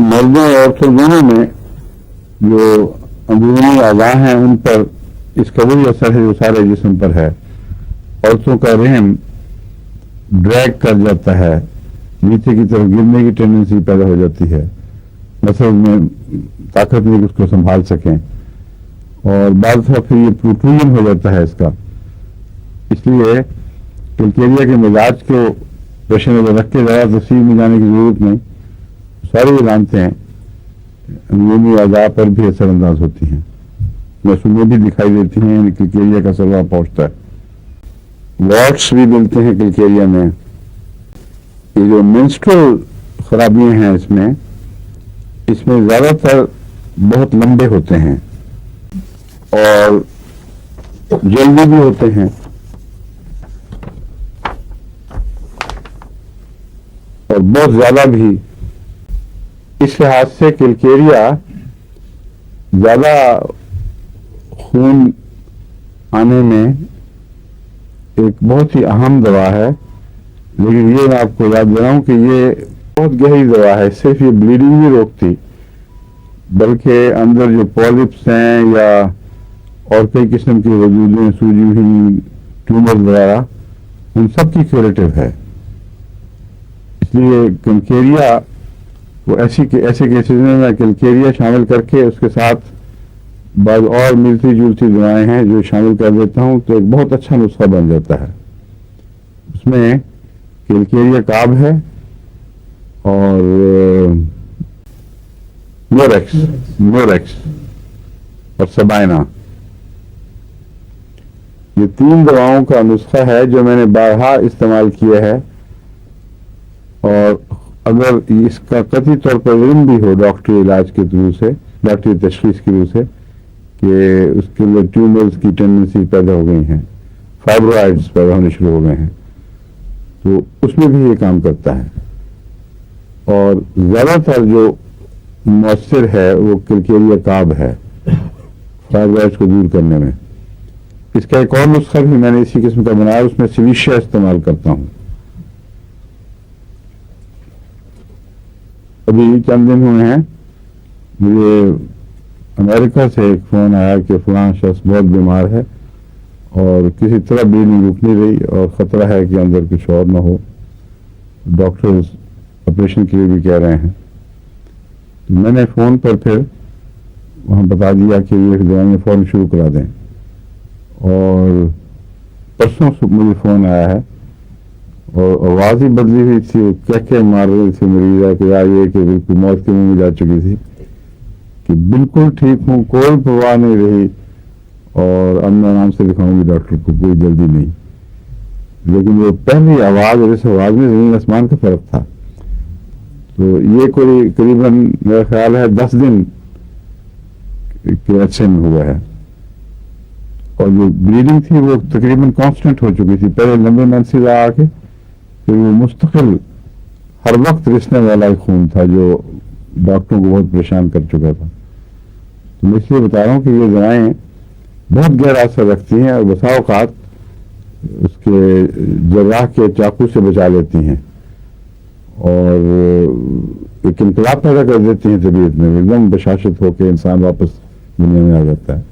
मर्दों और औरतों दोनों में जो अंदरूनी आज़ा हैं उन पर इसका वही असर है जो सारे जिस्म पर है। औरतों का रहम ड्रैग कर जाता है, नीचे की तरफ गिरने की टेंडेंसी पैदा हो जाती है, मसल में ताकत नहीं कि उसको संभाल सकें, और बाद दफा फिर ये प्रोट्रूजन हो जाता है इसका। इसलिए किलकेरिया के मिजाज को पेश नजर रख के ज़्यादा तफसील में जाने की जरूरत नहीं, सारे ये जानते हैं अंदरूनी आज़ा पर भी असरअंदाज होती हैं, मसूमें भी दिखाई देती हैं, किलकेरिया का असर वहाँ पहुँचता है। वॉट्स भी मिलते हैं किलकेरिया में। ये जो मेंस्ट्रुअल खराबियां हैं इसमें ज़्यादातर बहुत लंबे होते हैं और जल्दी भी होते हैं, और बहुत ज़्यादा भी। इस लिहाज से किलकेरिया ज़्यादा खून आने में एक बहुत ही अहम दवा है, लेकिन ये मैं आपको याद दिलाऊं कि ये बहुत गहरी दवा है। सिर्फ ये ब्लीडिंग नहीं रोकती, बल्कि अंदर जो पॉलिप्स हैं या और कई किस्म की वजूदें, सूजी हुई ट्यूमर वगैरह, उन सब की क्यूरेटिव है। इसलिए किलकेरिया वो ऐसे केसेस में मैं किलकेरिया शामिल करके उसके साथ बाद और मिलती जुलती दवाएं हैं जो शामिल कर देता हूं, तो एक बहुत अच्छा नुस्खा बन जाता है। उसमें किलकेरिया काब है और मोरेक्स और सबाइना, ये 3 दवाओं का नुस्खा है जो मैंने बारहा इस्तेमाल किया है। और अगर इसका कतई तौर पर इल्म भी हो डॉक्टरी इलाज के थ्रू से, डॉक्टरी तशखीस के थ्रू से कि उसके अंदर ट्यूमर्स की टेंडेंसी पैदा हो गई हैं, फाइब्रॉइड्स पैदा होने शुरू हो गए हैं, तो उसमें भी ये काम करता है। और ज़्यादातर जो मौसर है वो किलकेरिया काब है फाइब्रॉइड्स को दूर करने में। इसका एक और नुस्खा भी मैंने इसी किस्म का बनाया, उसमें सिलिशिया इस्तेमाल करता हूँ। अभी चंद दिन हुए हैं मुझे अमेरिका से एक फ़ोन आया कि फलां शख्स बहुत बीमार है और किसी तरह ब्लीडिंग रुक नहीं रही और ख़तरा है कि अंदर कुछ और ना हो, डॉक्टर्स ऑपरेशन के लिए भी कह रहे हैं। तो मैंने फ़ोन पर फिर वहाँ बता दिया कि ये दवाइयाँ फ़ौरन शुरू करा दें। और परसों मुझे फ़ोन आया है और आवाज़ ही बदली हुई थी, क्या मार रही थी मरीज़ा कि यार ये कि बिल्कुल मौत के मुँह में जा चुकी थी, कि बिल्कुल ठीक हूँ, कोई परवाह नहीं रही और अब मैं आराम से दिखाऊंगी डॉक्टर को, कोई जल्दी नहीं। लेकिन वो पहली आवाज़ और इस आवाज़ में ज़मीन आसमान का फर्क था। तो ये कोई करीबन मेरा ख्याल है 10 दिन के अच्छे में हुआ है। और जो ब्लीडिंग थी वो तकरीबन कांस्टेंट हो चुकी थी, पहले लंबे मंसूर आके फिर वो मुस्तकिल हर वक्त रिसने वाला एक खून था जो डॉक्टरों को बहुत परेशान कर चुका था। तो मैं इसलिए बता रहा हूँ कि ये दवाएं बहुत गहरा असर रखती हैं और बसा औकात उसके जर्राह के चाकू से बचा लेती हैं और एक इनकलाब पैदा कर देती हैं तबीयत में, एकदम बशाशत होकर इंसान वापस दुनिया में आ जाता है।